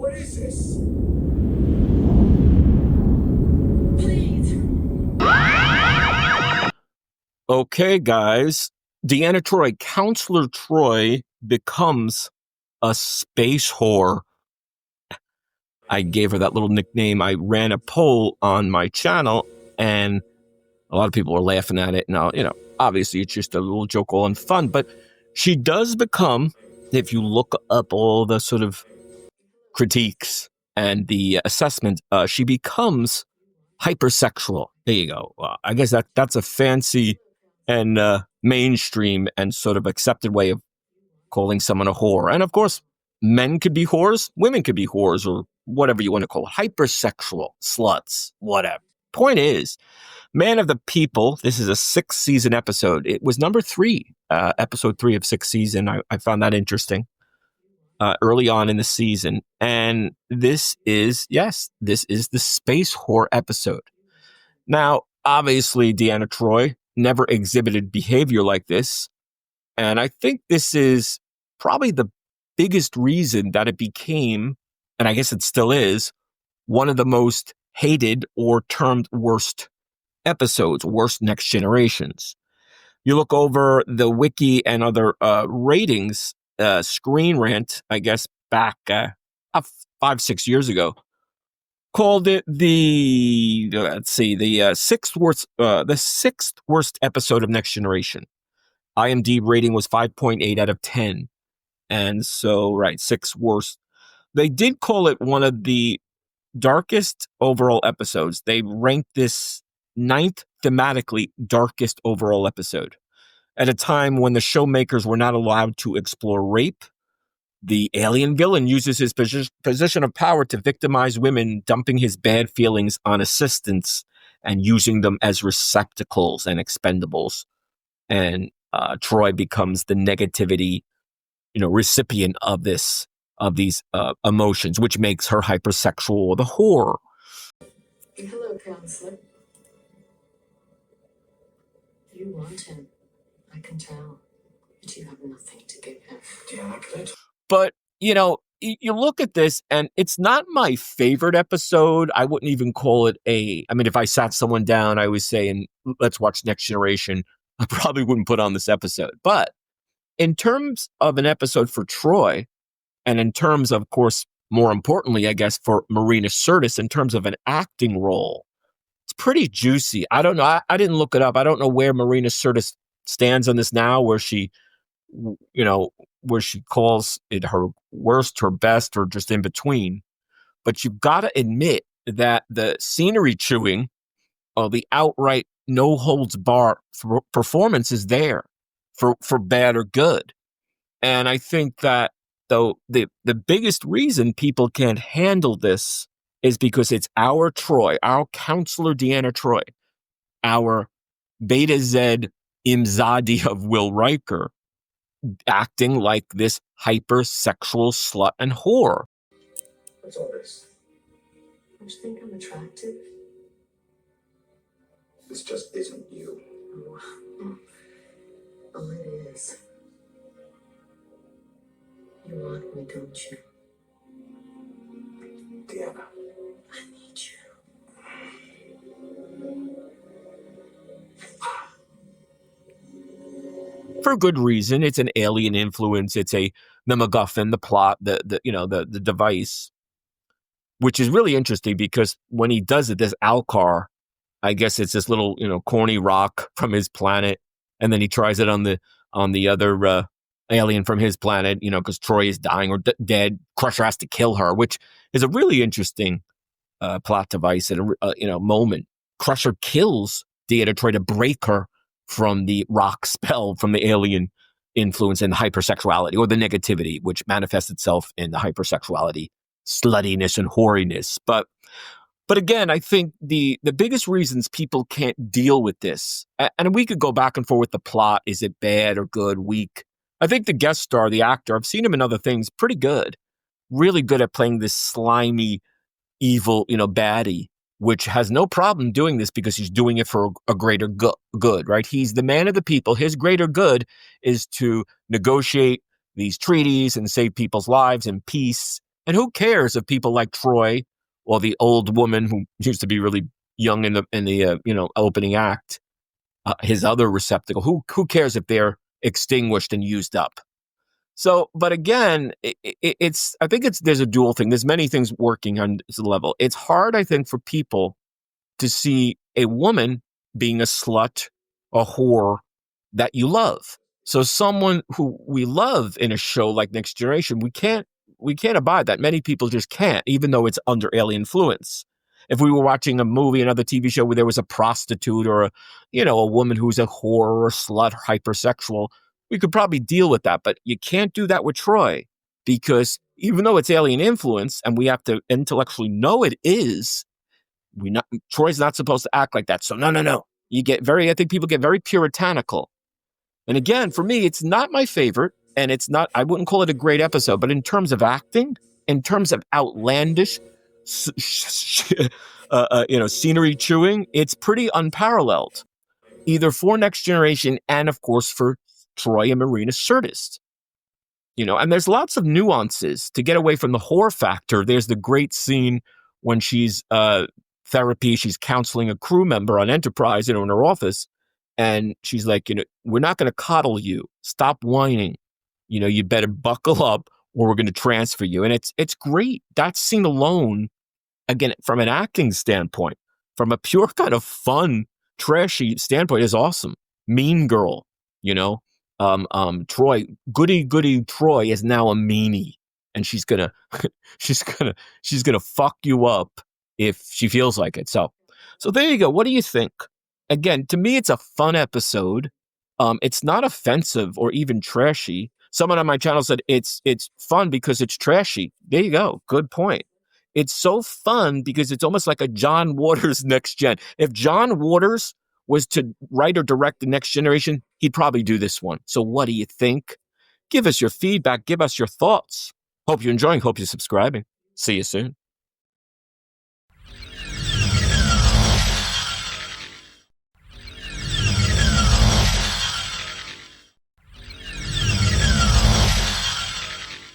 What is this? Okay, guys. Deanna Troi, Counselor Troi becomes a space whore. I gave her that little nickname. I ran a poll on my channel, and a lot of people were laughing at it. Now, obviously it's just a little joke all in fun, but she does become, if you look up all the sort of critiques and the assessment, she becomes hypersexual. There you go. I guess that's a fancy and mainstream and sort of accepted way of calling someone a whore. And of course, men could be whores, women could be whores, or whatever you want to call it. Hypersexual, sluts, whatever. Point is, Man of the People, this is a 6-season episode. It was number 3, episode 3 of 6th season. I found that interesting early on in the season. And this is the space whore episode. Now, obviously, Deanna Troi never exhibited behavior like this. And I think this is probably the biggest reason that it became, and I guess it still is, one of the most hated or termed worst episodes, worst Next Generations. You look over the wiki and other ratings, Screen Rant, I guess back 5-6 years ago, called it the sixth worst episode of Next Generation. IMDb rating was 5.8 out of 10. And so, right, 6th worst. They did call it one of the darkest overall episodes. They ranked this 9th thematically darkest overall episode at a time when the showmakers were not allowed to explore rape. The alien villain uses his position of power to victimize women, dumping his bad feelings on assistants and using them as receptacles and expendables. And Troi becomes the negativity, recipient of these emotions, which makes her hypersexual or the whore. Hello, Counselor. You want him. I can tell. But you have nothing to give him. Yeah, But, you look at this, and it's not my favorite episode. I wouldn't even call it if I sat someone down, I was saying, let's watch Next Generation, I probably wouldn't put on this episode. But in terms of an episode for Troi, and in terms of course, more importantly, I guess, for Marina Sirtis, in terms of an acting role, it's pretty juicy. I don't know. I didn't look it up. I don't know where Marina Sirtis stands on this now, where she calls it her worst, her best, or just in between. But you've got to admit that the scenery chewing, or the outright no holds bar performance is there for bad or good. And I think that though the biggest reason people can't handle this is because it's our Troi, our Counselor Deanna Troi, our Beta Z Imzadi of Will Riker, acting like this hypersexual slut and whore. What's all this? Don't you think I'm attractive? This just isn't you. Oh, it is. You want me, don't you? Deanna. I need you. For good reason. It's an alien influence. It's the MacGuffin, the plot, the device, which is really interesting because when he does it, this Alcar, I guess it's this little, corny rock from his planet. And then he tries it on the other alien from his planet, because Troi is dying or dead. Crusher has to kill her, which is a really interesting plot device at a moment. Crusher kills Deanna Troi to break her from the rock spell, from the alien influence and the hypersexuality or the negativity, which manifests itself in the hypersexuality, sluttiness, and hoariness. But again, I think the biggest reasons people can't deal with this, and we could go back and forth with the plot, is it bad or good, weak? I think the guest star, the actor, I've seen him in other things, pretty good. Really good at playing this slimy, evil, baddie, which has no problem doing this because he's doing it for a greater good, right? He's the man of the people. His greater good is to negotiate these treaties and save people's lives in peace And who cares if people like Troi or the old woman who used to be really young in the opening act, his other receptacle, who cares if they're extinguished and used up? So, but again, I think there's a dual thing. There's many things working on this level. It's hard, I think, for people to see a woman being a slut, a whore that you love. So someone who we love in a show like Next Generation, we can't abide that. Many people just can't, even though it's under alien influence. If we were watching a movie, another TV show where there was a prostitute or a woman who's a whore or a slut, hypersexual, we could probably deal with that. But you can't do that with Troi, because even though it's alien influence and we have to intellectually know it is, Troy's not supposed to act like that. So no. I think people get very puritanical. And again, for me, it's not my favorite, and I wouldn't call it a great episode, but in terms of acting, in terms of outlandish, scenery chewing, it's pretty unparalleled, either for Next Generation and, of course, for Troi and Marina Sirtis. And there's lots of nuances to get away from the horror factor. There's the great scene when she's she's counseling a crew member on Enterprise, in her office. And she's like, we're not going to coddle you. Stop whining. You better buckle up or we're going to transfer you. And it's great. That scene alone, again, from an acting standpoint, from a pure kind of fun, trashy standpoint, is awesome. Mean Girl, Troi, goody Troi is now a meanie, and she's gonna fuck you up if she feels like it. So there you go. What do you think? Again, to me, it's a fun episode. It's not offensive or even trashy. Someone on my channel said it's fun because it's trashy. There you go. Good point. It's so fun because it's almost like a John Waters Next Gen. If John Waters was to write or direct the Next Generation, he'd probably do this one. So what do you think? Give us your feedback. Give us your thoughts. Hope you're enjoying. Hope you're subscribing. See you soon.